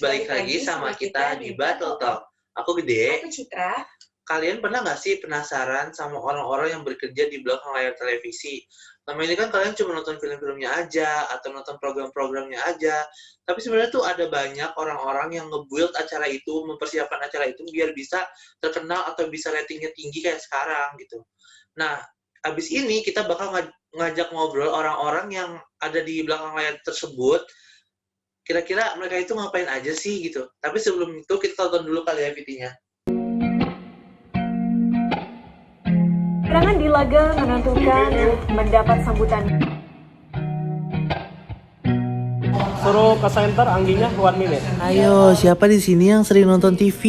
balik lagi sama kita di Battle Talk. Aku Gede. Aku Citra. Kalian pernah nggak sih penasaran sama orang-orang yang bekerja di belakang layar televisi? Selama ini kan kalian cuma nonton film-filmnya aja, atau nonton program-programnya aja. Tapi sebenarnya tuh ada banyak orang-orang yang nge-build acara itu, mempersiapkan acara itu biar bisa terkenal atau bisa ratingnya tinggi kayak sekarang gitu. Nah, abis ini kita bakal ngajak ngobrol orang-orang yang ada di belakang layar tersebut. Kira-kira mereka itu ngapain aja sih gitu. Tapi sebelum itu kita tonton dulu kali ya VT-nya. Keterangan di laga menentukan mendapat sambutan. Suruh ke center Angginya 1 minute. Ayo, siapa di sini yang sering nonton TV?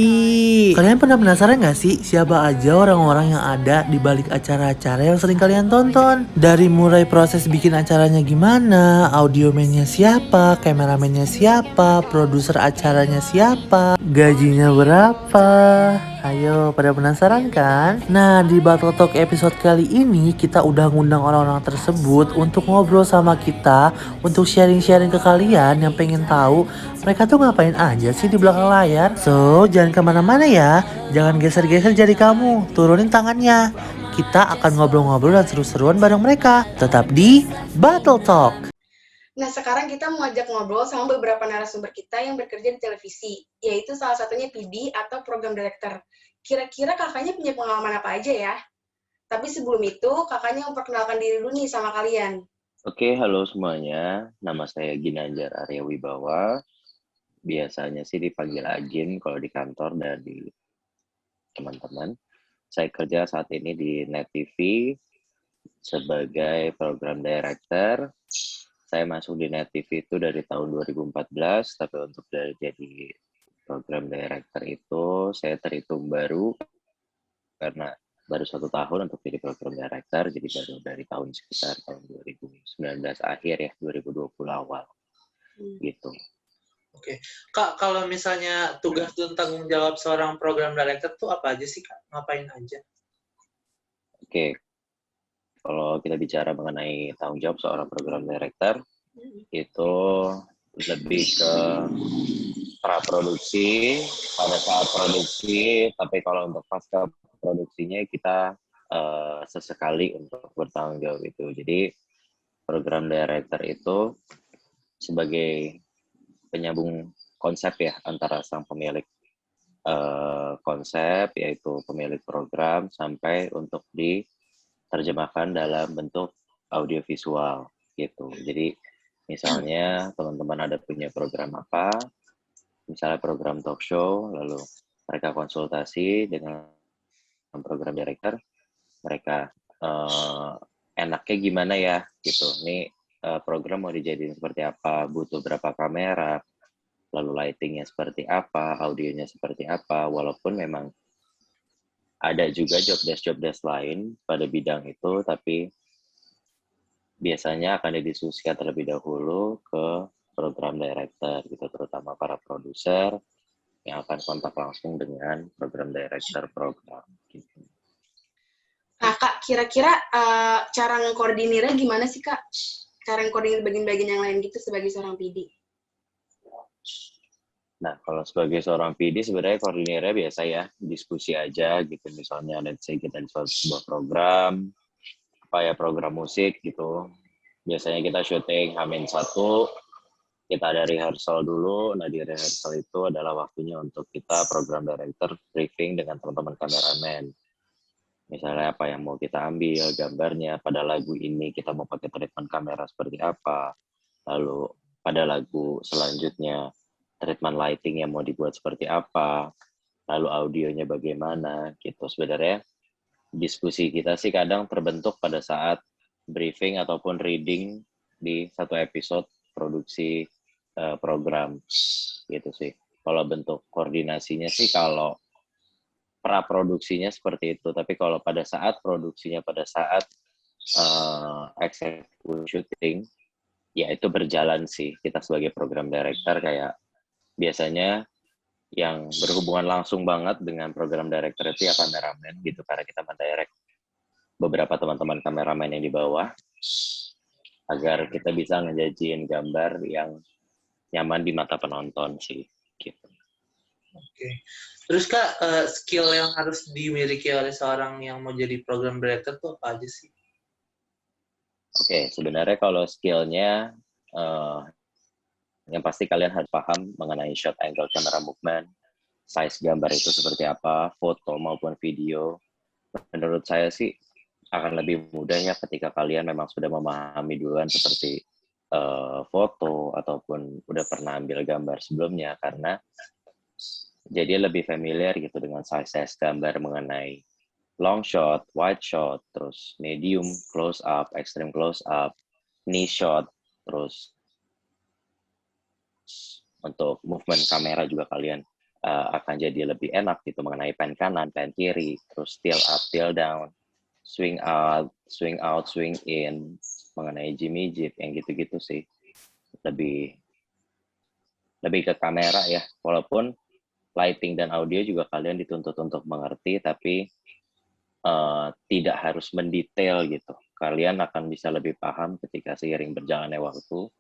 Kalian pernah penasaran gak sih siapa aja orang-orang yang ada di balik acara-acara yang sering kalian tonton? Dari mulai proses bikin acaranya gimana, audiomennya siapa, kameramennya siapa, produser acaranya siapa, gajinya berapa? Ayo, pada penasaran kan? Nah, di Battle Talk episode kali ini kita udah ngundang orang-orang tersebut untuk ngobrol sama kita, untuk sharing-sharing ke kalian yang pengen tahu mereka tuh ngapain aja sih di belakang layar. So, jangan kemana-mana ya, jangan geser-geser jari kamu, turunin tangannya. Kita akan ngobrol-ngobrol dan seru-seruan bareng mereka. Tetap di Battle Talk. Nah, sekarang kita mau ajak ngobrol sama beberapa narasumber kita yang bekerja di televisi, yaitu salah satunya PD atau Program Director. Kira-kira kakaknya punya pengalaman apa aja ya? Tapi sebelum itu, kakaknya memperkenalkan diri dulu nih sama kalian. Oke, halo semuanya. Nama saya Ginanjar Arya Wibawa. Biasanya sih dipanggil Agin kalau di kantor dan di teman-teman. Saya kerja saat ini di Net TV sebagai Program Director. Saya masuk di Net TV itu dari tahun 2014, tapi untuk jadi Program Director itu saya terhitung baru karena baru 1 tahun untuk jadi Program Director, jadi baru dari tahun sekitar tahun 2019 akhir ya, 2020 awal. Gitu. Oke. Kak, kalau misalnya tugas dan tanggung jawab seorang Program Director tuh apa aja sih, Kak? Ngapain aja? Oke. Kalau kita bicara mengenai tanggung jawab seorang Program Director, itu lebih ke praproduksi, pada saat produksi, tapi kalau untuk pasca produksinya kita sesekali untuk bertanggung jawab itu. Jadi Program Director itu sebagai penyambung konsep ya antara sang pemilik konsep, yaitu pemilik program, sampai untuk diterjemahkan dalam bentuk audiovisual gitu. Jadi misalnya teman-teman ada punya program apa, misalnya program talk show, lalu mereka konsultasi dengan Program Director, mereka enaknya gimana ya gitu. Ini program mau dijadiin seperti apa, butuh berapa kamera, lalu lightingnya seperti apa, audionya seperti apa, walaupun memang ada juga job desk lain pada bidang itu, tapi biasanya akan didiskusikan terlebih dahulu ke Program Director gitu, terutama para produser yang akan kontak langsung dengan Program Director program gitu. Nah, Kak, kira-kira cara ngkoordinirnya gimana sih, Kak? Cara ngkoordinir bagian-bagian yang lain gitu sebagai seorang PD? Nah, kalau sebagai seorang PD sebenarnya koordinirnya biasa ya, diskusi aja gitu. Misalnya let's say kita di sebuah program, apa ya, program musik gitu. Biasanya kita syuting H-1, kita ada rehearsal dulu. Nah, di rehearsal itu adalah waktunya untuk kita Program Director briefing dengan teman-teman kameramen. Misalnya apa yang mau kita ambil, gambarnya, pada lagu ini kita mau pakai treatment kamera seperti apa, lalu pada lagu selanjutnya treatment lighting yang mau dibuat seperti apa, lalu audionya bagaimana, gitu. Sebenarnya diskusi kita sih kadang terbentuk pada saat briefing ataupun reading di satu episode produksi program, gitu sih. Kalau bentuk koordinasinya sih kalau praproduksinya seperti itu, tapi kalau pada saat produksinya, pada saat execution shooting, ya itu berjalan sih. Kita sebagai Program Director kayak biasanya yang berhubungan langsung banget dengan Program Director itu ya kameramen gitu, karena kita mendirect beberapa teman-teman kameramen yang di bawah agar kita bisa ngejadiin gambar yang nyaman di mata penonton sih gitu. Oke. Terus Kak, skill yang harus dimiliki oleh seorang yang mau jadi program director tuh apa aja sih? Oke, sebenarnya kalau skillnya yang pasti kalian harus paham mengenai shot angle, camera movement, size gambar itu seperti apa, foto maupun video. Menurut saya sih akan lebih mudah ya ketika kalian memang sudah memahami duluan seperti foto ataupun udah pernah ambil gambar sebelumnya, karena jadi lebih familiar gitu dengan size gambar mengenai long shot, wide shot, terus medium, close up, extreme close up, knee shot, terus untuk movement kamera juga kalian akan jadi lebih enak gitu mengenai pan kanan, pan kiri, terus tilt up, tilt down, swing out, swing in, mengenai Jimmy Jeep yang gitu-gitu sih. Lebih ke kamera ya, walaupun lighting dan audio juga kalian dituntut untuk mengerti, tapi tidak harus mendetail gitu. Kalian akan bisa lebih paham ketika seiring berjalannya waktu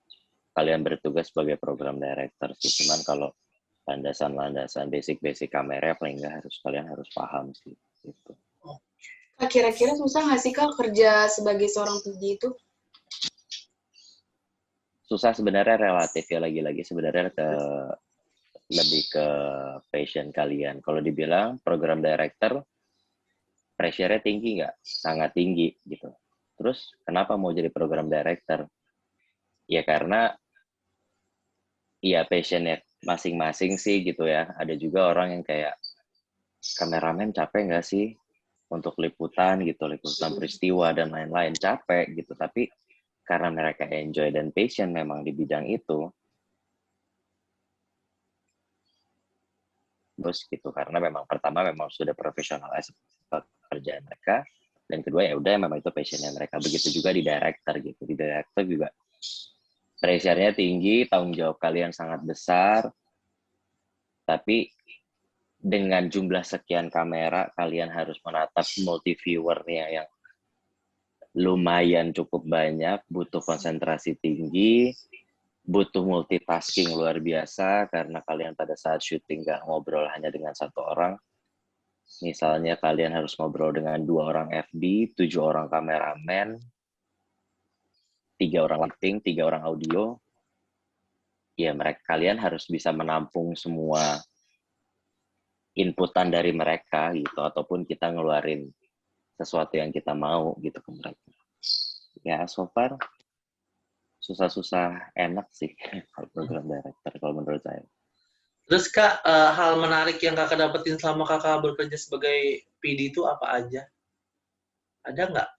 kalian bertugas sebagai program director sih. Cuman kalau landasan basic kamera paling nggak kalian harus paham sih gitu. Kak, kira-kira susah nggak sih Kak kerja sebagai seorang PD itu? Susah sebenarnya relatif ya, lagi-lagi sebenarnya lebih ke passion kalian. Kalau dibilang program director pressure-nya tinggi nggak? Sangat tinggi gitu. Terus kenapa mau jadi program director? Ya karena ya passion-nya masing-masing sih gitu ya. Ada juga orang yang kayak kameramen capek nggak sih untuk liputan gitu, liputan peristiwa dan lain-lain, capek gitu. Tapi karena mereka enjoy dan passion memang di bidang itu, terus gitu, karena memang pertama memang sudah profesional pekerjaan mereka, dan kedua ya udah memang itu passionnya mereka. Begitu juga di director gitu, di director juga pressure-nya tinggi, tanggung jawab kalian sangat besar, tapi dengan jumlah sekian kamera kalian harus menatap multi viewernya yang lumayan cukup banyak, butuh konsentrasi tinggi, butuh multitasking luar biasa, karena kalian pada saat syuting nggak ngobrol hanya dengan satu orang. Misalnya kalian harus ngobrol dengan 2 orang FD, 7 orang kameramen, 3 orang lighting, 3 orang audio. Ya kalian harus bisa menampung semua inputan dari mereka gitu, ataupun kita ngeluarin sesuatu yang kita mau gitu ke mereka. Ya so far susah-susah enak sih kalau program director kalau menurut saya. Terus Kak, hal menarik yang Kakak dapetin selama Kakak bekerja sebagai PD itu apa aja? Ada nggak?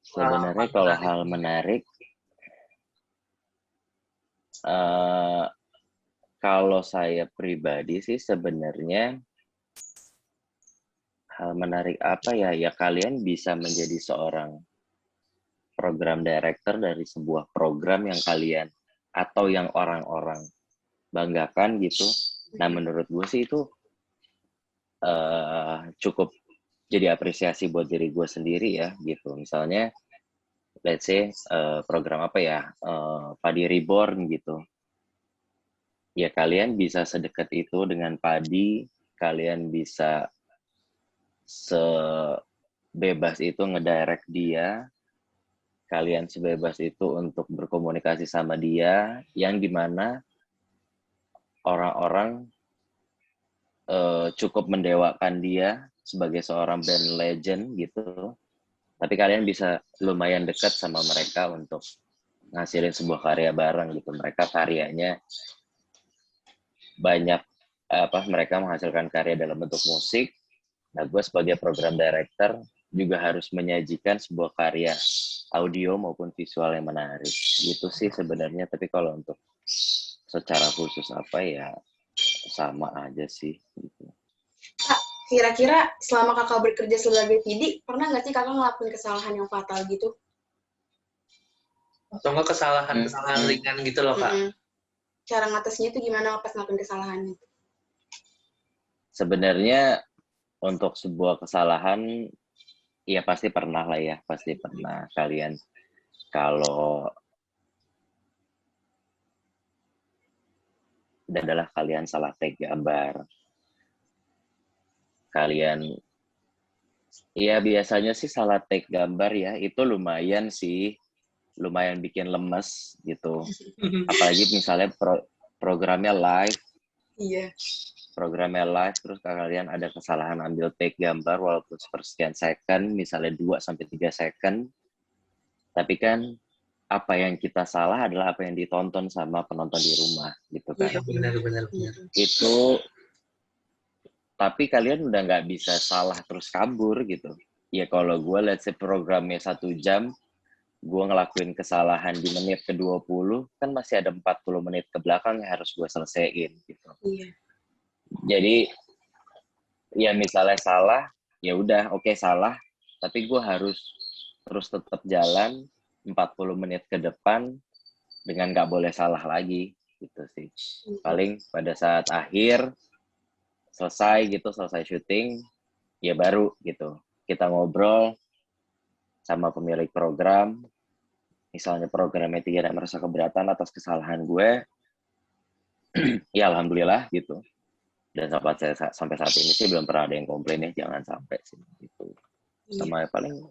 Sebenarnya kalau hal menarik, kalau saya pribadi sih sebenarnya hal menarik apa ya? Ya kalian bisa menjadi seorang program director dari sebuah program yang kalian atau yang orang-orang banggakan gitu. Nah menurut gue sih itu cukup jadi apresiasi buat diri gue sendiri ya gitu. Misalnya let's say program apa ya, Padi Reborn gitu. Ya kalian bisa sedekat itu dengan Padi, kalian bisa sebebas itu ngedirect dia, kalian sebebas itu untuk berkomunikasi sama dia, yang dimana orang-orang cukup mendewakan dia sebagai seorang band legend gitu. Tapi kalian bisa lumayan dekat sama mereka untuk ngasilin sebuah karya bareng gitu. Mereka karyanya banyak, mereka menghasilkan karya dalam bentuk musik. Nah, gue sebagai program director juga harus menyajikan sebuah karya audio maupun visual yang menarik. Gitu sih sebenarnya. Tapi kalau untuk secara khusus apa ya sama aja sih. Gitu. Kak, kira-kira selama kakak bekerja sebagai PD, pernah nggak sih kakak ngelakuin kesalahan yang fatal gitu? Atau nggak kesalahan ringan gitu loh Kak? Cara ngatasnya itu gimana pas ngelakuin kesalahan? Sebenarnya untuk sebuah kesalahan, ya pasti pernah lah ya, pasti pernah kalian. Kalau adalah kalian salah take gambar. Kalian, ya biasanya sih salah take gambar ya, itu lumayan sih, lumayan bikin lemes gitu. Apalagi misalnya programnya live, Iya. terus kalian ada kesalahan ambil take gambar walaupun sepersekian second, misalnya 2-3 second, tapi kan apa yang kita salah adalah apa yang ditonton sama penonton di rumah gitu kan. Iya, benar. Itu, tapi kalian udah nggak bisa salah terus kabur gitu. Ya kalau gue let's say programnya 1 jam, gue ngelakuin kesalahan di menit ke-20, kan masih ada 40 menit ke belakang yang harus gue selesaiin gitu. Iya. Jadi ya misalnya salah, ya udah oke, salah, tapi gue harus terus tetap jalan 40 menit ke depan dengan nggak boleh salah lagi gitu sih. Paling pada saat akhir selesai syuting, ya baru gitu kita ngobrol sama pemilik program, misalnya programnya tidak merasa keberatan atas kesalahan gue, ya alhamdulillah gitu. Dan sampai saat ini sih belum pernah ada yang komplain ya, jangan sampai sih gitu. Sama paling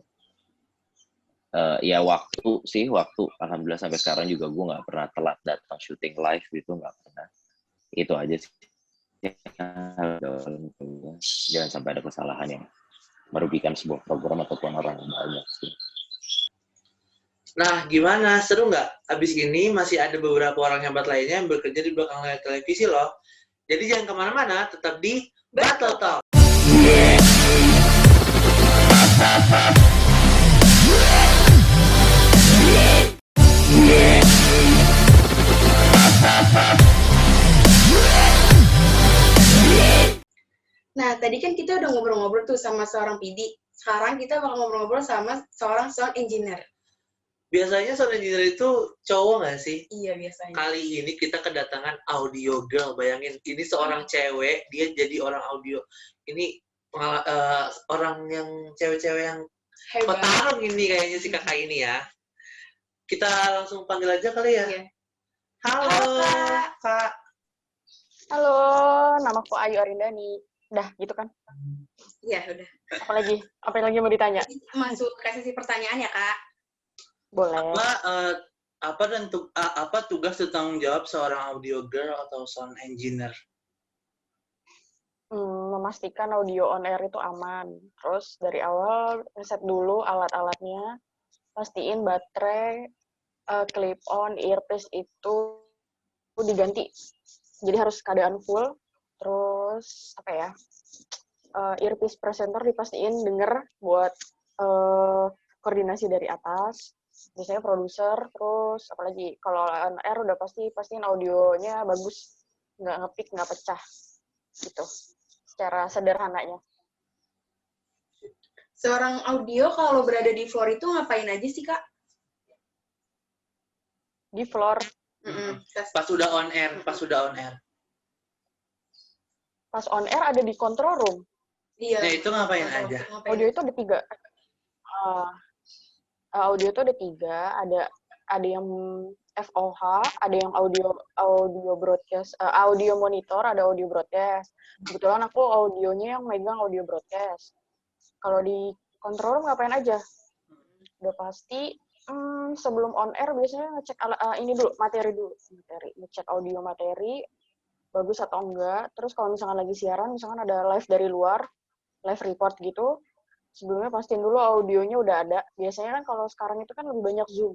ya waktu, alhamdulillah sampai sekarang juga gue nggak pernah telat datang syuting live gitu, nggak pernah. Itu aja sih. Jangan sampai ada kesalahan yang merugikan sebuah program ataupun orang banyak sih. Nah, gimana? Seru nggak? Abis ini masih ada beberapa orang hebat lainnya yang bekerja di belakang layar televisi loh. Jadi jangan kemana-mana, tetap di Battle Talk. Nah, tadi kan kita udah ngobrol-ngobrol tuh sama seorang PD. Sekarang kita bakal ngobrol-ngobrol sama seorang sound engineer. Biasanya sound engineer itu cowok nggak sih? Iya, biasanya. Kali ini kita kedatangan audio girl. Bayangin, ini seorang cewek, dia jadi orang audio. Ini orang yang cewek-cewek yang Hebat. petarung ini kayaknya si kakak ini ya. Kita langsung panggil aja kali ya. Iya. Halo, Kak. Halo, namaku Ayu Arindani. Udah, gitu kan? Iya, udah. Apa lagi mau ditanya? Masuk ke sesi pertanyaan ya, Kak? Boleh. Apa tugas dan tanggung jawab seorang audio girl atau sound engineer? Memastikan audio on air itu aman. Terus dari awal riset dulu alat-alatnya, pastiin baterai, clip on, earpiece itu diganti. Jadi harus keadaan full. Terus apa ya? Earpiece presenter dipastiin denger buat koordinasi dari atas. Biasanya produser, terus apalagi kalau on air udah pastiin audionya bagus, nggak ngepick, nggak pecah, gitu. Secara sederhananya. Seorang audio kalau berada di floor itu ngapain aja sih, Kak? Di floor. Pas udah on air. Pas on air ada di control room. Iya. Nah, itu ngapain aja? Audio itu ada 3. Audio itu ada 3. Ada yang FOH, ada yang audio broadcast, audio monitor, ada audio broadcast. Kebetulan aku audionya yang megang audio broadcast. Kalau di control room ngapain aja? Udah pasti sebelum on air biasanya ngecek materi dulu. Ngecek audio materi, bagus atau enggak. Terus kalau misalkan lagi siaran, misalkan ada live dari luar, live report gitu, sebelumnya pastiin dulu audionya udah ada. Biasanya kan kalau sekarang itu kan lebih banyak Zoom.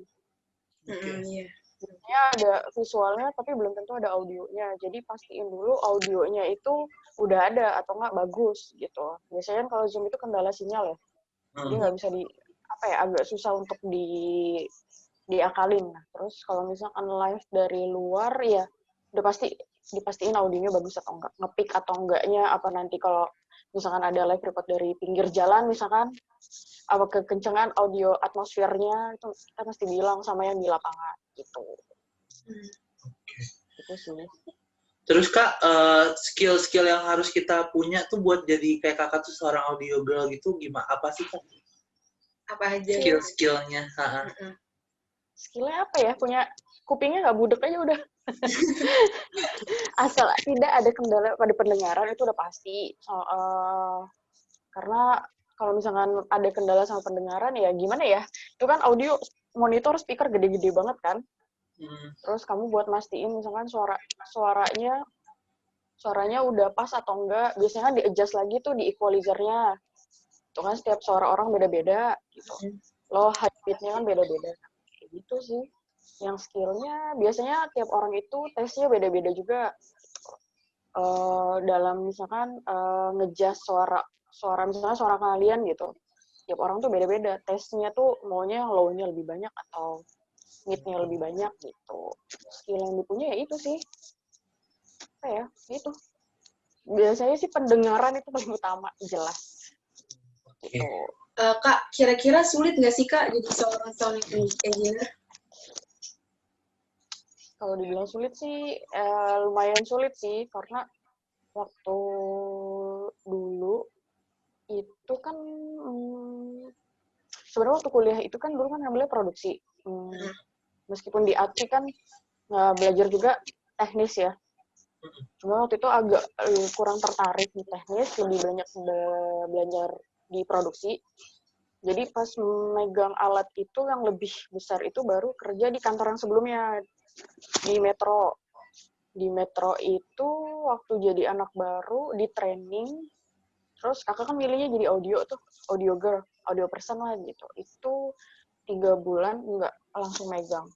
Iya. Biasanya ada visualnya, tapi belum tentu ada audionya. Jadi pastiin dulu audionya itu udah ada atau enggak bagus gitu. Biasanya kan kalau Zoom itu kendala sinyal ya. Jadi nggak bisa agak susah untuk diakalin. Nah, terus kalau misalkan live dari luar ya udah pasti dipastiin audionya bagus atau enggak, ngepick atau enggaknya, apa nanti kalau misalkan ada live report dari pinggir jalan misalkan, apa kekencengan audio atmosfernya itu kita mesti bilang sama yang di lapangan gitu. Oke. Itu sih. Terus Kak, skill-skill yang harus kita punya tuh buat jadi kayak kakak tuh seorang audio girl gitu gimana? Apa sih Kak? Apa aja? Skill-skillnya? Skillnya apa ya? Punya kupingnya nggak budek aja udah. Asal tidak ada kendala pada pendengaran itu udah pasti. Karena kalau misalkan ada kendala sama pendengaran ya gimana ya? Itu kan audio monitor speaker gede-gede banget kan. Terus kamu buat mastiin misalkan suaranya udah pas atau enggak, biasanya kan di-adjust lagi tuh di equalizer-nya. Itu kan setiap suara orang beda-beda gitu. Low high pitch-nya kan beda-beda. Kayak gitu sih. Yang skill-nya biasanya tiap orang itu tesnya beda-beda juga. Dalam misalkan ngejust suara misalnya suara kalian gitu. Tiap orang tuh beda-beda. Tesnya tuh maunya low-nya lebih banyak atau mid-nya lebih banyak gitu. Skill yang dipunya ya itu sih. Apa ya? Itu. Biasanya sih pendengaran itu paling utama, jelas. Gitu. Kak, kira-kira sulit nggak sih Kak jadi seorang sound engineer? Kalau dibilang sulit sih, lumayan sulit sih, karena waktu dulu itu kan, sebenarnya waktu kuliah itu kan dulu kan ngambilnya produksi. Meskipun di ATI kan belajar juga teknis ya. Cuma waktu itu agak kurang tertarik di teknis, lebih banyak belajar di produksi. Jadi pas megang alat itu yang lebih besar itu baru kerja di kantor yang sebelumnya, di Metro. Di Metro itu waktu jadi anak baru, di training, terus kakak kan milihnya jadi audio tuh, audio girl, audio person lah gitu. Itu 3 bulan nggak langsung megang.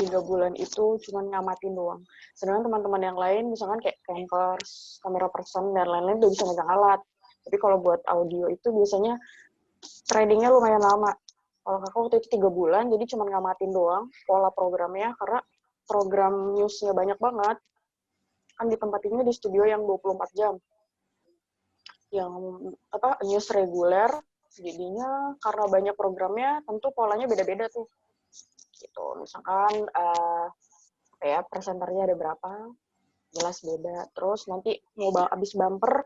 3 bulan itu cuma ngamatin doang. Sedangkan teman-teman yang lain, misalkan kayak campers, kamera person, dan lain-lain udah bisa megang alat. Tapi kalau buat audio itu biasanya trainingnya lumayan lama. Kalau kakak waktu itu 3 bulan, jadi cuma ngamatin doang pola programnya, karena program news-nya banyak banget. Kan ditempatinnya di studio yang 24 jam. Yang news reguler, jadinya karena banyak programnya, tentu polanya beda-beda tuh. Gitu. Misalkan presenternya ada berapa, jelas beda. Terus nanti mau abis bumper,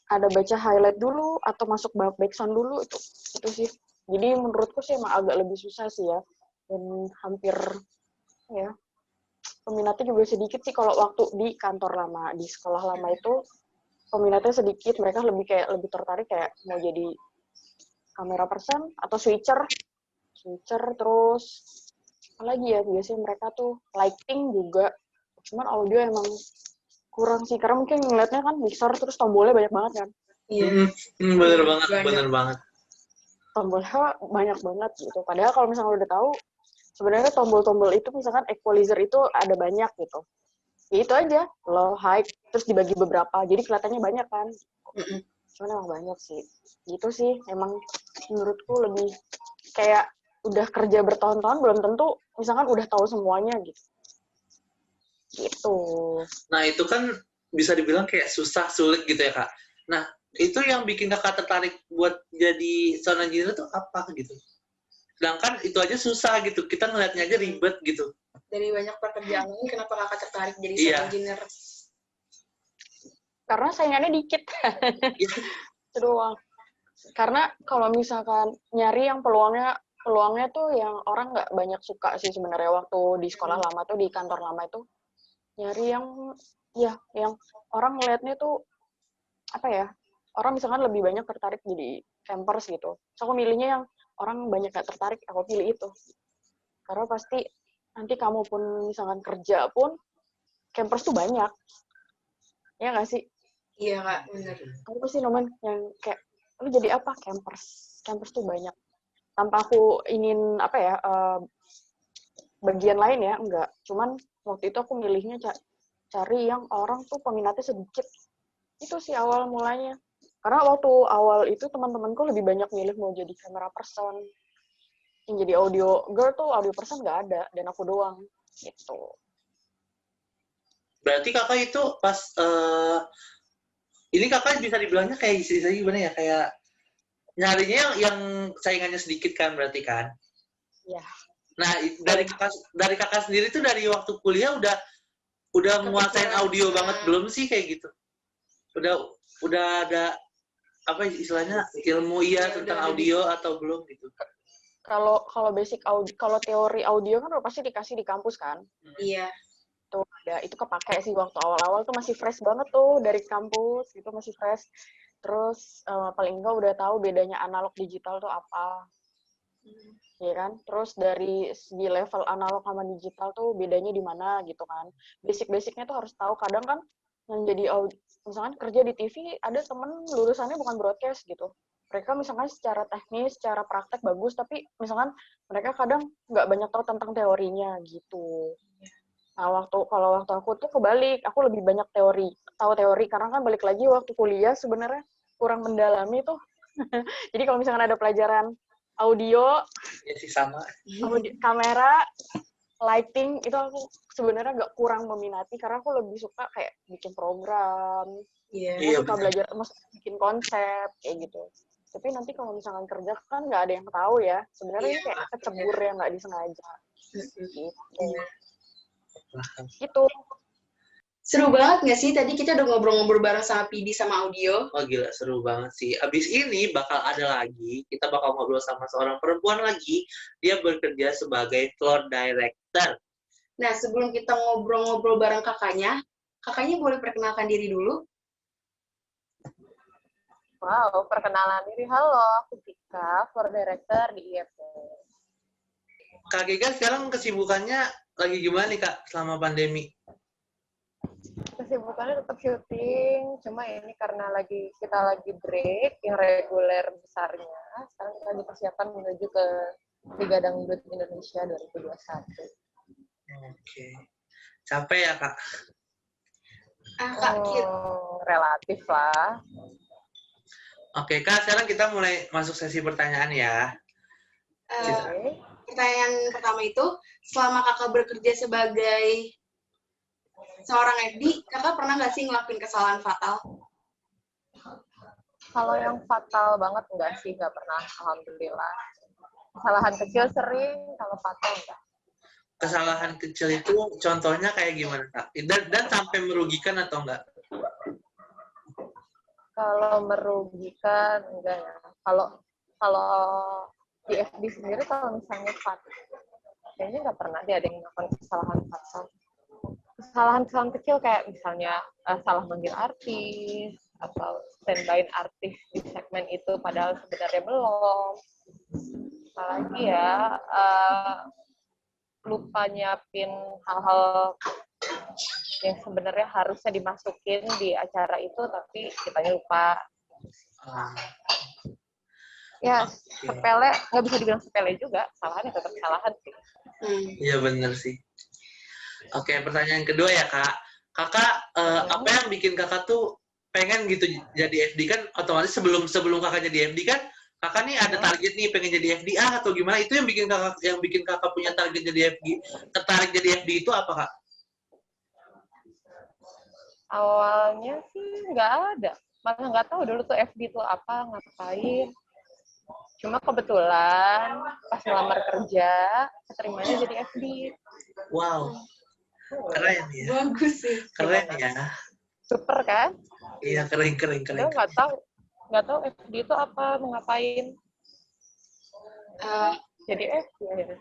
ada baca highlight dulu atau masuk backsound dulu, itu sih. Jadi menurutku sih emang agak lebih susah sih ya, dan hampir ya peminatnya juga sedikit sih kalau waktu di kantor lama. Di sekolah lama itu peminatnya sedikit, mereka lebih tertarik kayak mau jadi kamera person atau switcher terus apa lagi ya, biasanya mereka tuh lighting juga, cuman audio emang kurang sih, karena mungkin ngeliatnya kan mixer terus tombolnya banyak banget kan. Iya. Bener banget. Tombolnya banyak banget gitu. Padahal kalau misalnya udah tahu, sebenarnya tombol-tombol itu misalkan equalizer itu ada banyak gitu. Ya itu aja, low, high, terus dibagi beberapa, jadi kelihatannya banyak kan. Cuman emang banyak sih. Gitu sih, emang menurutku lebih kayak udah kerja bertahun-tahun belum tentu misalkan udah tahu semuanya gitu. Gitu. Nah, itu kan bisa dibilang kayak susah, sulit gitu ya, Kak. Nah, itu yang bikin Kakak tertarik buat jadi sound engineer tuh apa gitu? Sedangkan itu aja susah gitu, kita ngeliatnya aja ribet gitu. Dari banyak pekerjaan lain, kenapa Kakak tertarik jadi Iya. sound engineer? Karena saingannya dikit. Itu doang. Karena kalau misalkan nyari yang peluangnya tuh yang orang nggak banyak suka sih sebenarnya waktu di sekolah lama tuh, di kantor lama itu nyari yang orang ngelihatnya tuh apa ya, orang misalkan lebih banyak tertarik jadi campers gitu. So aku milihnya yang orang banyak nggak tertarik, aku pilih itu. Karena pasti nanti kamu pun misalkan kerja pun campers tuh banyak. Ya nggak sih? Iya Kak, benar. Kamu pasti nemuin yang kayak, lu jadi apa? Campers tuh banyak. Tanpa aku ingin bagian lain ya, enggak. Cuman waktu itu aku milihnya cari yang orang tuh peminatnya sedikit. Itu sih awal mulanya. Karena waktu awal itu teman-temanku lebih banyak milih mau jadi kamera person. Yang jadi audio girl tuh audio person nggak ada, dan aku doang. Gitu. Berarti kakak itu pas ini kakak bisa dibilangnya kayak istilahnya gimana ya, kayak nyarinya yang saingannya sedikit kan berarti kan? Iya. Nah, dari kakak sendiri tuh dari waktu kuliah udah menguasain audio banget belum sih kayak gitu? Udah ada apa istilahnya ilmu tentang audio atau belum gitu? Kalau basic audio, kalau teori audio kan udah pasti dikasih di kampus kan? Iya. Tuh, ya itu kepake sih waktu awal-awal tuh masih fresh banget tuh dari kampus, gitu masih fresh. Terus paling enggak udah tahu bedanya analog digital tuh apa. Ya kan? Terus dari segi level analog sama digital tuh bedanya di mana gitu kan. Basic-basicnya tuh harus tahu. Kadang kan yang jadi misalkan kerja di TV ada temen lulusannya bukan broadcast gitu. Mereka misalkan secara teknis, secara praktek bagus, tapi misalkan mereka kadang nggak banyak tahu tentang teorinya gitu. Nah, kalau waktu aku tuh kebalik, aku lebih banyak tahu teori karena kan balik lagi waktu kuliah sebenarnya kurang mendalami tuh. Jadi kalau misalkan ada pelajaran audio, Ya sih sama. kamera, lighting itu aku sebenarnya agak kurang meminati karena aku lebih suka kayak bikin program, Iya. Iya, suka belajar, bikin konsep kayak gitu. Tapi nanti kalau misalkan kerja kan nggak ada yang tahu ya. Sebenarnya ini kayak kecebur ya nggak disengaja. Gitu. Seru banget nggak sih? Tadi kita udah ngobrol-ngobrol bareng sama PD sama audio. Oh gila, seru banget sih. Abis ini bakal ada lagi, kita bakal ngobrol sama seorang perempuan lagi. Dia bekerja sebagai floor director. Nah, sebelum kita ngobrol-ngobrol bareng kakaknya boleh perkenalkan diri dulu? Wow, perkenalan diri. Halo, aku Tika, floor director di IFP. Kak Giga sekarang kesibukannya lagi gimana nih Kak selama pandemi? Kesibukannya tetap syuting, cuma ini karena kita lagi break yang reguler besarnya. Sekarang kita lagi persiapan menuju ke Liga Dangdut Indonesia 2021. Oke. Capek ya Kak? Kak, Relatif lah. Oke Kak, sekarang kita mulai masuk sesi pertanyaan ya. Pertanyaan pertama itu, selama kakak bekerja sebagai seorang FD, kakak pernah nggak sih ngelakuin kesalahan fatal? Kalau yang fatal banget enggak sih, nggak pernah, alhamdulillah. Kesalahan kecil sering, kalau fatal enggak. Kesalahan kecil itu contohnya kayak gimana Kak? Dan sampai merugikan atau enggak? Kalau merugikan enggak ya. Kalau di FD sendiri kalau misalnya fatal, kayaknya nggak pernah dia ada yang melakukan kesalahan fatal. Kesalahan kecil kayak misalnya salah manggil artis atau standby artis di segmen itu padahal sebenarnya belum. Apalagi ya lupa nyiapin hal-hal yang sebenarnya harusnya dimasukin di acara itu tapi kitanya lupa. Ya sepele, nggak bisa dibilang sepele juga, kesalahan tetap kesalahan sih. Iya bener sih. Oke, pertanyaan kedua ya Kak. Kakak, apa yang bikin kakak tuh pengen gitu jadi FD kan otomatis sebelum kakak jadi FD kan kakak nih ada target nih pengen jadi FD atau gimana? Itu yang bikin kakak punya target jadi FD, tertarik jadi FD itu apa Kak? Awalnya sih nggak ada, malah nggak tahu dulu tuh FD itu apa, ngapain. Cuma kebetulan pas ngelamar kerja, keterimanya jadi FD. Wow, keren ya. Bagus sih. Keren ya. Super kan? Iya, keren. Saya nggak tahu FD itu apa, mau ngapain. Jadi FD ya.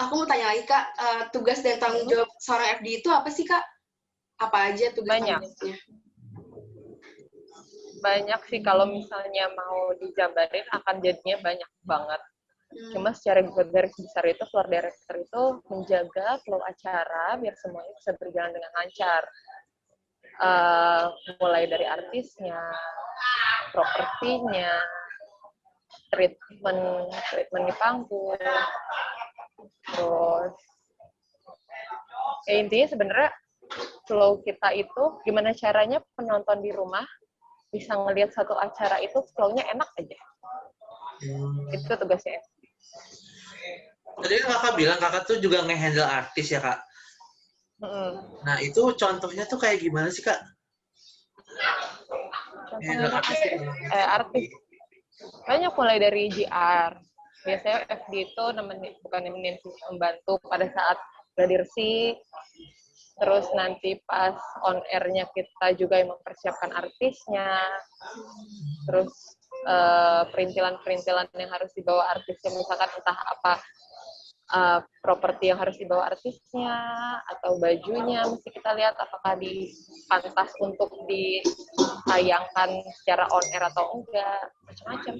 Aku mau tanya lagi Kak, tugas dan tanggung jawab seorang FD itu apa sih Kak? Apa aja tugas Banyak. tanggung jawabnya? Banyak sih kalau misalnya mau dijabarin akan jadinya banyak banget. Cuma secara garis besar itu floor director itu menjaga flow acara biar semuanya bisa berjalan dengan lancar. Mulai dari artisnya, propertinya, treatment di panggung, terus intinya sebenarnya flow kita itu gimana caranya penonton di rumah bisa ngelihat satu acara itu flow-nya enak aja. Itu tugasnya. Tadi kan kakak bilang kakak tuh juga nge-handle artis ya Kak? Nah itu contohnya tuh kayak gimana sih Kak? Contohnya artis. Banyak mulai dari GR. Biasanya FD itu bukan membantu pada saat gladi bersih. Terus nanti pas on air-nya kita juga yang mempersiapkan artisnya. Terus perintilan-perintilan yang harus dibawa artisnya, misalkan entah apa properti yang harus dibawa artisnya atau bajunya mesti kita lihat apakah pantas untuk ditayangkan secara on air atau enggak, macam-macam.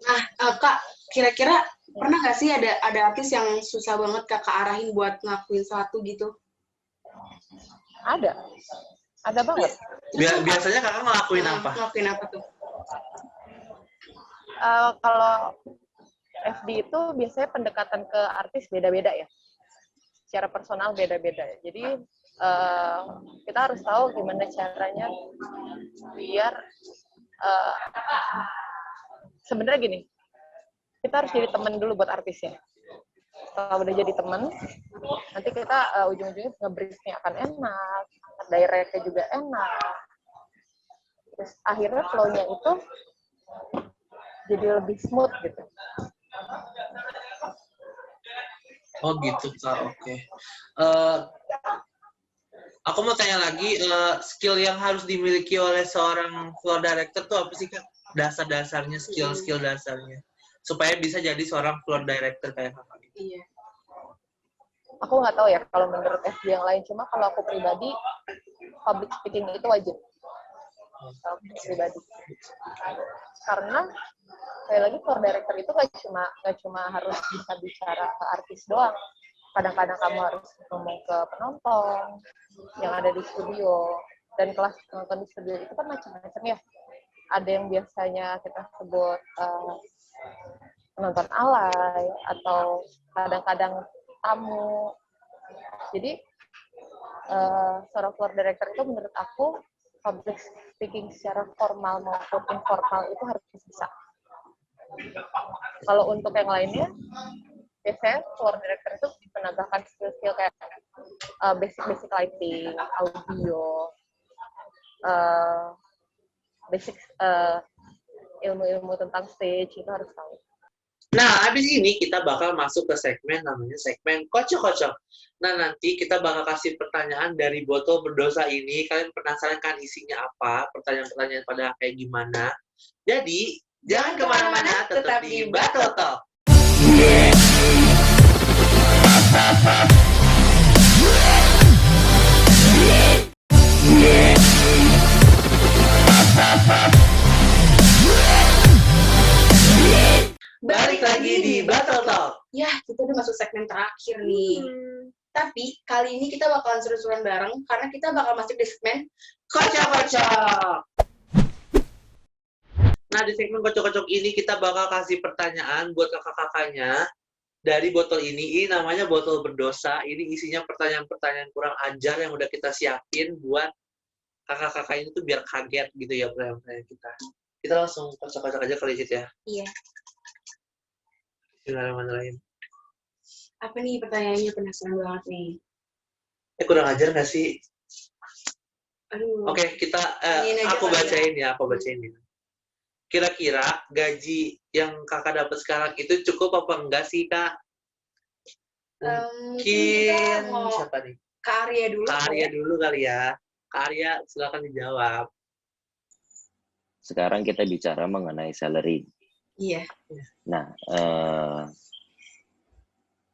Nah, Kak, kira-kira pernah nggak sih ada artis yang susah banget Kakak arahin buat ngelakuin sesuatu gitu? Ada banget. Biasanya Kakak ngelakuin apa? Ngelakuin apa tuh? Kalau FD itu biasanya pendekatan ke artis beda-beda ya. Secara personal beda-beda. Jadi kita harus tahu gimana caranya biar sebenarnya gini, kita harus jadi teman dulu buat artis ya. Kalau udah jadi teman, nanti kita ujung-ujungnya nge-briefnya akan enak, direct-nya juga enak. Terus akhirnya flow-nya itu jadi lebih smooth gitu. Oh gitu Kak, oke. Aku mau tanya lagi, skill yang harus dimiliki oleh seorang floor director tuh apa sih Kak? Dasar-dasarnya, skill dasarnya. Supaya bisa jadi seorang floor director kayak Kakak. Iya. Aku nggak tahu ya kalau menurut FD yang lain, cuma kalau aku pribadi, public speaking itu wajib. Pribadi. Karena sekali lagi floor director itu nggak cuma harus bisa bicara ke artis doang. Kadang-kadang kamu harus ngomong ke penonton yang ada di studio, dan kelas penonton di studio itu kan macam-macam ya. Ada yang biasanya kita sebut penonton alay atau kadang-kadang tamu. Jadi seorang floor director itu menurut aku public speaking secara formal maupun informal itu harus bisa. Kalau untuk yang lainnya, biasanya floor director itu menambahkan skill-skill kayak basic lighting, audio, basic ilmu-ilmu tentang stage itu harus tahu. Nah, habis ini kita bakal masuk ke segmen namanya segmen kocok-kocok. Nah, nanti kita bakal kasih pertanyaan dari botol berdosa ini. Kalian penasaran kan isinya apa? Pertanyaan-pertanyaan pada kayak gimana? Jadi, jangan kemana-mana, tetap di Battle Talk. Balik lagi di Battle Talk. Ya, kita udah masuk segmen terakhir nih. Tapi kali ini kita bakalan seru-seruan bareng karena kita bakal masuk di segmen Kocok-kocok. Nah, di segmen kocok-kocok ini kita bakal kasih pertanyaan buat kakak-kakaknya dari botol ini. Ini namanya botol berdosa. Ini isinya pertanyaan-pertanyaan kurang ajar yang udah kita siapin buat kakak-kakak ini tuh biar kaget gitu ya pertanyaan kita. Kita langsung kocok-kocok aja kali ya. Iya. Bismillahirrahmanirrahim. Apa nih pertanyaannya, penasaran banget nih. Kurang ajar nggak sih? Aduh. Oke, kita aku bacain ya. Kira-kira gaji yang kakak dapat sekarang itu cukup apa enggak sih kak? Mungkin siapa nih? Kak Arya dulu. Kak Arya dulu kali ya. Kak Arya silakan dijawab. Sekarang kita bicara mengenai salary. Iya. Nah,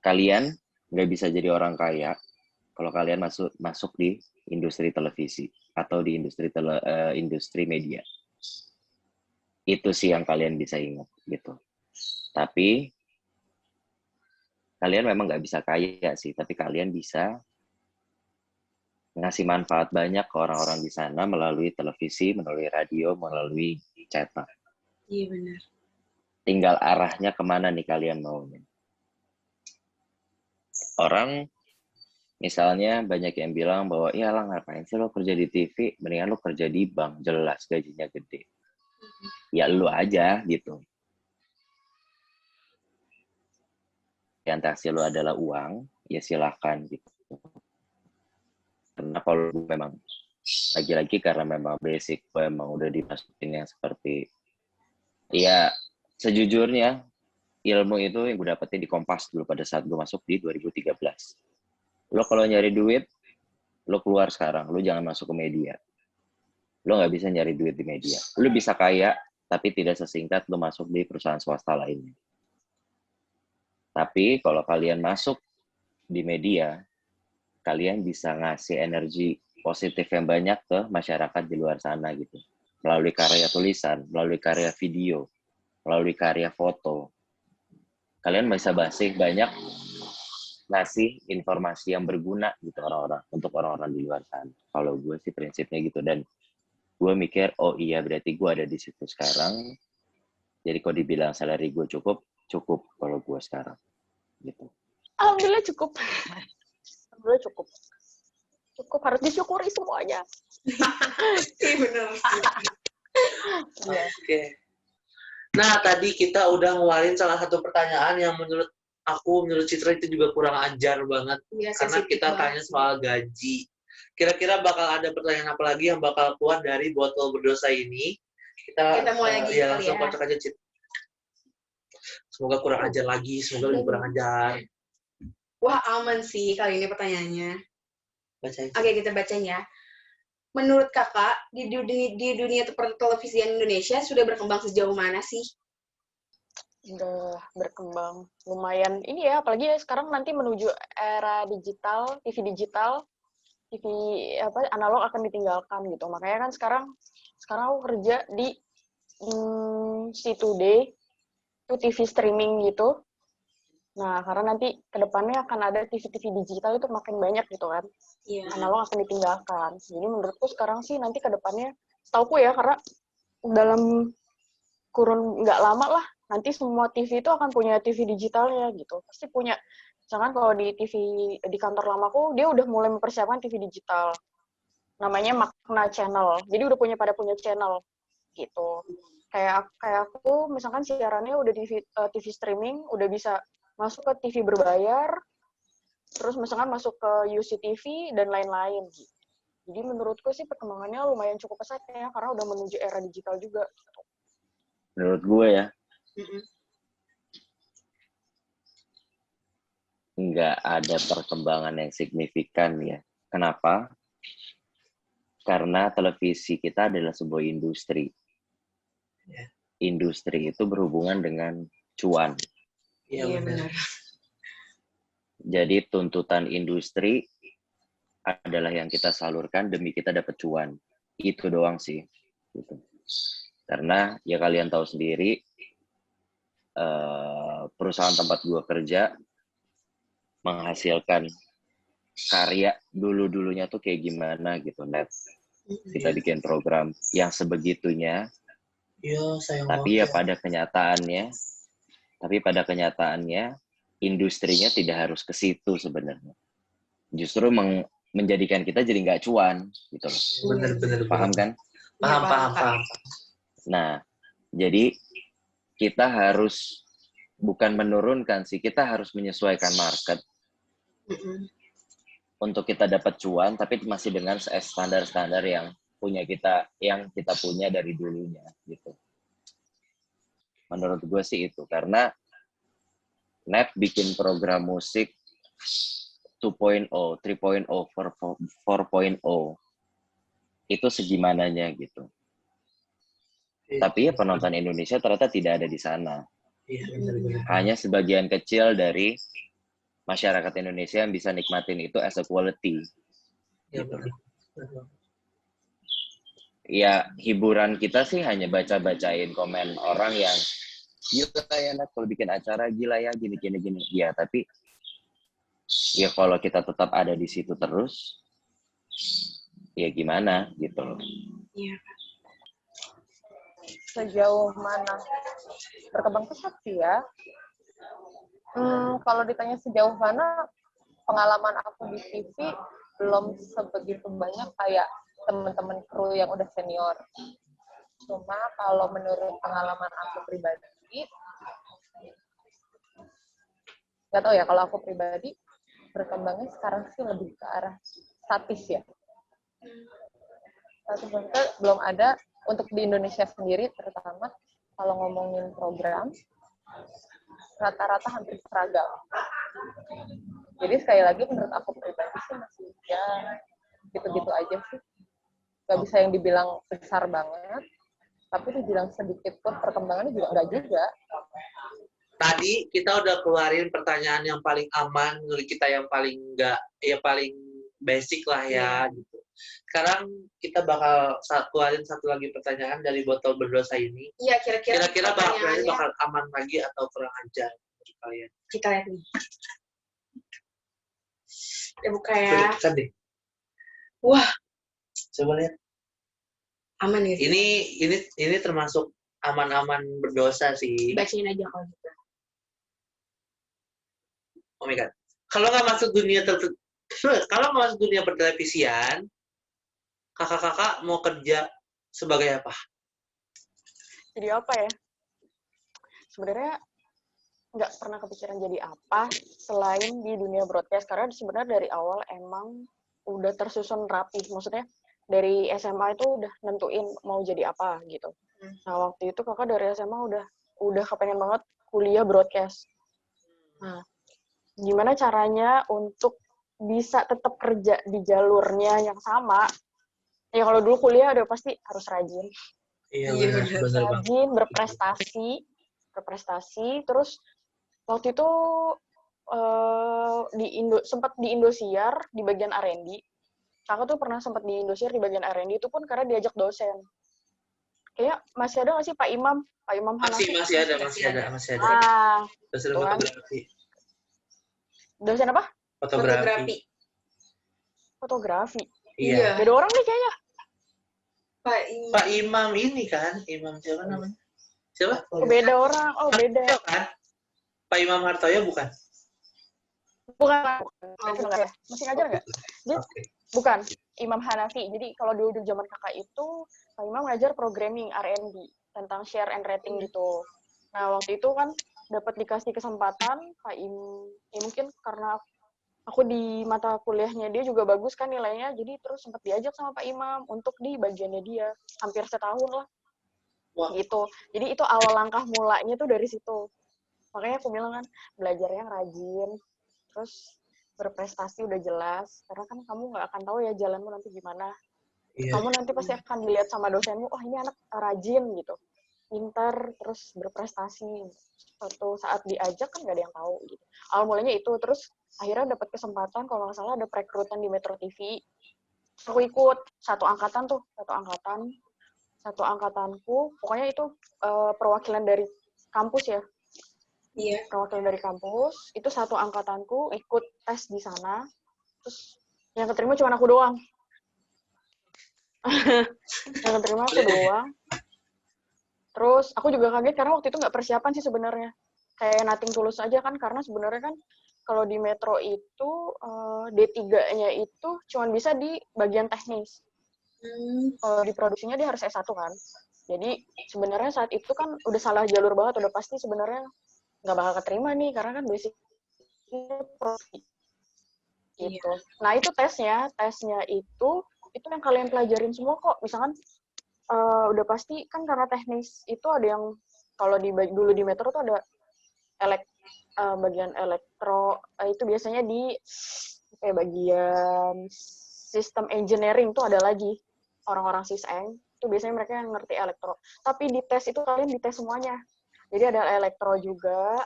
kalian nggak bisa jadi orang kaya kalau kalian masuk di industri televisi atau di industri media. Itu sih yang kalian bisa ingat gitu. Tapi kalian memang nggak bisa kaya sih, tapi kalian bisa ngasih manfaat banyak ke orang-orang di sana melalui televisi, melalui radio, melalui cetak. Iya benar. Tinggal arahnya kemana nih kalian maunya. Orang misalnya banyak yang bilang bahwa iyalah ngapain sih lo kerja di TV, mendingan lo kerja di bank, jelas gajinya gede. Ya lu aja gitu. Yang taksi lo adalah uang, ya silakan gitu. Karena kalau memang lagi-lagi karena memang basic gue emang udah dimasukin yang seperti ya sejujurnya ilmu itu yang gue dapetin di Kompas dulu pada saat gue masuk di 2013. Lo kalau nyari duit, lo keluar sekarang, lo jangan masuk ke media. Lo nggak bisa nyari duit di media. Lo bisa kaya, tapi tidak sesingkat lo masuk di perusahaan swasta lainnya. Tapi kalau kalian masuk di media, kalian bisa ngasih energi positif yang banyak ke masyarakat di luar sana gitu. Melalui karya tulisan, melalui karya video, melalui karya foto. Kalian bisa banyak ngasih informasi yang berguna gitu untuk orang-orang di luar sana. Kalau gue sih prinsipnya gitu, dan gue mikir, oh iya berarti gue ada di situ sekarang. Jadi kalau dibilang salary gue cukup kalau gue sekarang gitu. Alhamdulillah cukup. Alhamdulillah cukup. Cukup, harus disyukuri semuanya. Iya benar. Iya. Oke. Nah, tadi kita udah ngeluarin salah satu pertanyaan yang menurut Citra itu juga kurang ajar banget. Iya, Karena sensitif kita banget. tanya soal gaji. Kira-kira bakal ada pertanyaan apa lagi yang bakal keluar dari botol berdosa ini? Kita mulai lagi ya kali langsung ya. kontak aja, Cit. Semoga kurang ajar lagi, semoga lebih kurang ajar. Wah, aman sih kali ini pertanyaannya. Bacain. Oke, kita bacain ya. Menurut kakak, di dunia pertelevisian Indonesia sudah berkembang sejauh mana sih? Udah berkembang lumayan ini ya, apalagi ya sekarang nanti menuju era digital, TV digital, TV analog akan ditinggalkan gitu. Makanya kan sekarang aku kerja di C2D, itu TV streaming gitu. Nah, karena nanti kedepannya akan ada TV-TV digital itu makin banyak gitu kan. Iya. Analog akan ditinggalkan. Jadi menurutku sekarang sih nanti kedepannya, setauku ya, karena dalam kurun nggak lama lah, nanti semua TV itu akan punya TV digitalnya gitu. Pasti punya. Misalkan kalau di TV di kantor lamaku, dia udah mulai mempersiapkan TV digital. Namanya Magna Channel. Jadi udah pada punya channel gitu. Kayak aku misalkan siarannya udah di TV streaming, udah bisa masuk ke TV berbayar, terus misalkan masuk ke UCTV dan lain-lain gitu. Jadi menurutku sih perkembangannya lumayan cukup pesat ya, karena udah menuju era digital juga. Menurut gue ya, nggak ada perkembangan yang signifikan ya. Kenapa? Karena televisi kita adalah sebuah industri. Industri itu berhubungan dengan cuan. Iya benar. Jadi tuntutan industri adalah yang kita salurkan demi kita dapat cuan. Itu doang sih. Gitu. Karena ya kalian tahu sendiri, perusahaan tempat gua kerja menghasilkan karya dulunya tuh kayak gimana gitu, Net. Kita bikin program yang sebegitunya. Tapi pada kenyataannya industrinya tidak harus ke situ sebenarnya. Justru menjadikan kita jadi nggak cuan gitu loh. Benar. Paham kan? Paham. Nah, jadi kita harus bukan menurunkan sih, kita harus menyesuaikan market untuk kita dapat cuan, tapi masih dengan standar-standar yang kita punya dari dulunya gitu. Menurut gue sih itu, karena Net bikin program musik 2.0, 3.0, 4.0 itu segimananya gitu. Tapi ya penonton Indonesia ternyata tidak ada di sana. Hanya sebagian kecil dari masyarakat Indonesia yang bisa nikmatin itu as a quality. Gitu. Ya hiburan kita sih hanya baca-bacain komen orang yang gila ya Nat, kalau bikin acara gila ya gini. Ya tapi ya kalau kita tetap ada di situ terus, ya gimana gitu loh. Iya. Sejauh mana berkembang pesat sih ya. Kalau ditanya sejauh mana, pengalaman aku di TV belum sebegitu banyak kayak teman-teman kru yang udah senior. Cuma kalau menurut pengalaman aku pribadi, nggak tahu ya, kalau aku pribadi berkembangnya sekarang sih lebih ke arah statis ya. Statis maksudnya belum ada untuk di Indonesia sendiri, terutama kalau ngomongin program, rata-rata hampir seragam. Jadi sekali lagi menurut aku pribadi sih masih ya gitu-gitu aja sih. Gak bisa yang dibilang besar banget, tapi dibilang sedikit pun perkembangannya juga enggak juga. Tadi kita udah keluarin pertanyaan yang paling aman, menurut kita yang paling enggak, ya paling basic lah ya, gitu. Sekarang kita bakal keluarin satu lagi pertanyaan dari botol berdosa ini. Iya, kira-kira Kira-kira pertanyaannya bakal aman lagi atau kurang ajar menurut kalian? kita lihat nih. Kita buka ya. Coba deh. Wah, Coba lihat. aman ya sih. Ini termasuk aman-aman berdosa sih. Bacain aja kalau gitu. Oh my god. Kalau nggak masuk dunia pertelevisian, kakak-kakak mau kerja sebagai apa? Jadi apa ya? Sebenarnya nggak pernah kepikiran jadi apa selain di dunia broadcast, karena sebenarnya dari awal emang udah tersusun rapi. Maksudnya dari SMA itu udah nentuin mau jadi apa gitu. Nah waktu itu kakak dari SMA udah kepengen banget kuliah broadcast. Nah gimana caranya untuk bisa tetap kerja di jalurnya yang sama? Ya kalau dulu kuliah udah pasti harus rajin. Iya benar banget. Rajin, berprestasi, terus waktu itu sempat di Indosiar di bagian R&D. Kakak tuh pernah sempat di Indosiar di bagian R&D itu pun karena diajak dosen. Kayak masih ada nggak sih Pak Imam Hanafi? Masih ada. Dosen Tuhan. fotografi. Dosen apa? Fotografi. Iya. Beda orang nih kayaknya. Pak Imam ini kan, Imam siapa namanya? Siapa? Oh, beda orang. Oh, beda. Hartoyo kan? Pak Imam Hartoyo bukan? Bukan. Masih ngajar nggak? Oke. Bukan. Imam Hanafi. Jadi kalau dulu di zaman kakak itu, Pak Imam ngajar programming R&D tentang share and rating gitu. Nah, waktu itu kan dikasih kesempatan, Pak Imam, ya mungkin karena aku di mata kuliahnya dia juga bagus kan nilainya, jadi terus sempat diajak sama Pak Imam untuk di bagiannya dia, hampir setahun lah. Wah. Gitu. Jadi itu awal langkah mulanya tuh dari situ. Makanya aku bilang kan, belajar yang rajin, terus berprestasi udah jelas, karena kan kamu nggak akan tahu ya jalanmu nanti gimana. Iya. Kamu nanti pasti akan dilihat sama dosenmu, oh ini anak rajin gitu, pintar, terus berprestasi. Suatu saat diajak kan nggak ada yang tahu gitu. Awal mulanya itu, terus akhirnya dapat kesempatan, kalau nggak salah ada perekrutan di Metro TV. Aku ikut satu angkatanku, pokoknya itu perwakilan dari kampus ya. Iya. Perwakilan dari kampus, itu satu angkatanku ikut tes di sana, terus yang keterima cuma aku doang. Yang keterima aku doang. Terus aku juga kaget karena waktu itu nggak persiapan sih sebenarnya. Kayak nothing tulus aja kan, karena sebenarnya kan kalau di Metro itu D3-nya itu cuma bisa di bagian teknis. Kalau di produksinya dia harus S1 kan. Jadi sebenarnya saat itu kan udah salah jalur banget, udah pasti sebenarnya nggak bakal keterima nih, karena kan basicnya produksi. Gitu. Nah itu tesnya itu yang kalian pelajarin semua kok. Misalkan udah pasti kan karena teknis itu ada yang kalau dulu di Metro tuh ada bagian elektro, itu biasanya di bagian sistem engineering tuh ada lagi orang-orang siseng, itu biasanya mereka yang ngerti elektro. Tapi di tes itu kalian dites semuanya. Jadi ada elektro juga,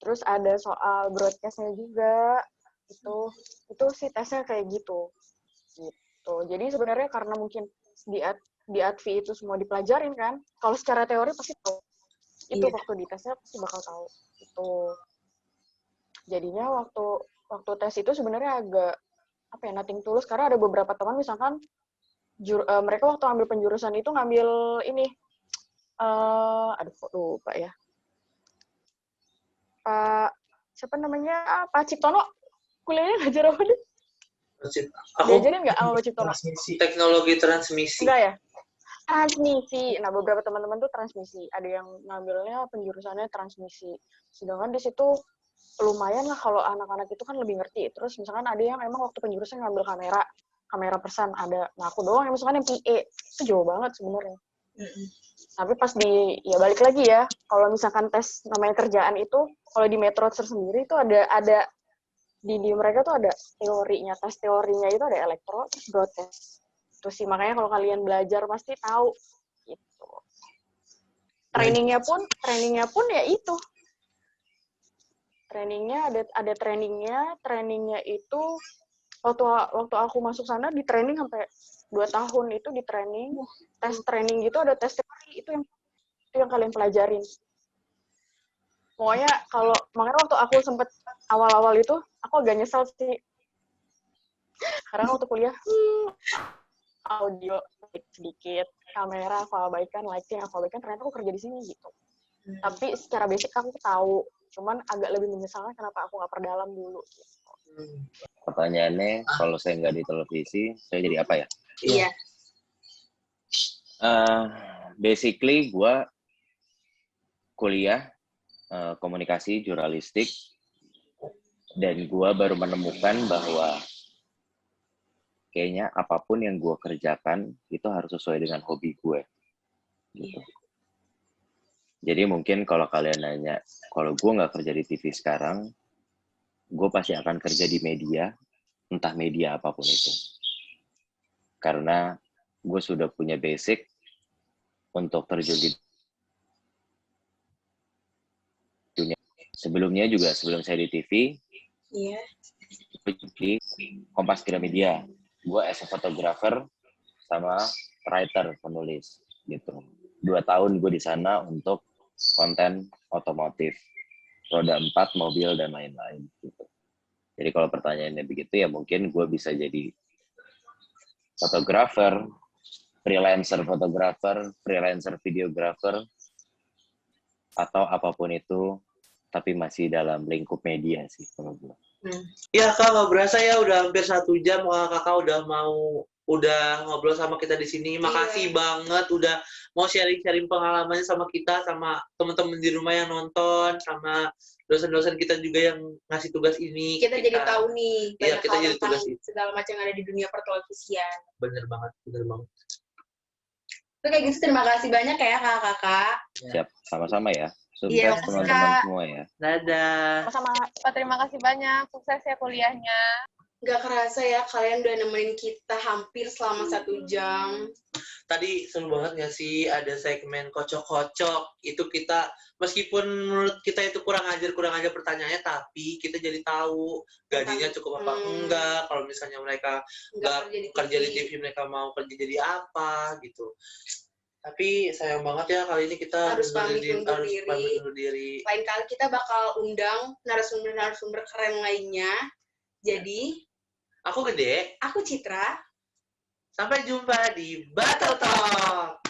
terus ada soal broadcast-nya juga, itu sih tesnya kayak gitu. Jadi sebenarnya karena mungkin di ADVI itu semua dipelajarin kan, kalau secara teori pasti tahu. Itu waktu di tesnya pasti bakal tahu. Itu. Jadinya waktu tes itu sebenarnya agak nothing tulus, karena ada beberapa teman misalkan mereka waktu ambil penjurusan itu ngambil ini kok lupa ya. Pak siapa namanya? Pak Ciptono. Kuliahnya ngajar apa deh? Diajarin nggak sama Pak Ciptono? Teknologi transmisi. Enggak ya? Transmisi. Nah, beberapa teman-teman tuh transmisi. Ada yang ngambilnya penjurusannya transmisi. Sedangkan di situ lumayan lah kalau anak-anak itu kan lebih ngerti. Terus misalkan ada yang emang waktu penjurusan ngambil kamera persan ada. Nah, aku doang yang misalkan yang PA. Itu jauh banget sebenarnya. Tapi pas ya balik lagi ya, kalau misalkan tes namanya kerjaan itu, kalau di Metro tersendiri itu ada di mereka tuh ada teorinya. Tes teorinya itu ada elektro, terus broadcast. Itu sih, makanya kalau kalian belajar pasti tahu gitu. Trainingnya pun ya itu ada trainingnya itu waktu aku masuk sana di training sampai 2 tahun itu di training, tes training gitu ada tes teori itu yang kalian pelajarin. Pokoknya makanya waktu aku sempet awal-awal itu aku agak nyesel sih. Karena waktu kuliah audio sedikit, kamera hafal baikan, lighting hafal baikan, ternyata aku kerja di sini gitu. Tapi secara basic aku tahu, cuman agak lebih menyesalkan kenapa aku nggak perdalam dulu gitu. Pertanyaannya, kalau saya nggak di televisi, saya jadi apa ya? Iya. Basically, gue kuliah komunikasi jurnalistik, dan gue baru menemukan bahwa kayaknya apapun yang gue kerjakan itu harus sesuai dengan hobi gue. Gitu. Jadi mungkin kalau kalian nanya, kalau gue nggak kerja di TV sekarang, gue pasti akan kerja di media, entah media apapun itu. Karena gue sudah punya basic untuk terjun di dunia. Sebelumnya juga, sebelum saya di TV, di Kompas Gramedia. Gue as a photographer sama writer, penulis gitu. 2 tahun gue di sana untuk konten otomotif, roda 4, mobil, dan lain-lain gitu. Jadi kalau pertanyaannya begitu ya mungkin gue bisa jadi fotografer, freelancer fotografer, freelancer videografer, atau apapun itu, tapi masih dalam lingkup media sih menurut gue. Ya Kak, nggak berasa ya udah hampir 1 jam Kakak udah ngobrol sama kita di sini. Makasih banget udah mau sharing-sharing pengalamannya sama kita, sama teman-teman di rumah yang nonton, sama dosen-dosen kita juga yang ngasih tugas ini. Kita jadi tahu nih banyak hal jadi tentang tugas segala macam yang ada di dunia pertelevisian. Bener banget. Oke, kayak gitu terima kasih banyak ya kakak-kakak. Siap, sama-sama ya. Sukses Iya, teman-teman semua ya. Dadah. Sama-sama. Terima kasih banyak, sukses ya kuliahnya. Nggak kerasa ya kalian udah nemenin kita hampir selama 1 jam. Tadi seru banget nggak sih ada segmen kocok-kocok. Itu kita, meskipun menurut kita itu kurang ajar pertanyaannya, tapi kita jadi tahu gajinya cukup apa enggak. Kalau misalnya mereka nggak kerja di TV, mereka mau kerja jadi apa gitu. Tapi sayang banget ya kali ini kita harus pamit undur diri. Lain kali kita bakal undang narasumber keren lainnya. Jadi, aku Gede. aku Citra. Sampai jumpa di Battle Talk.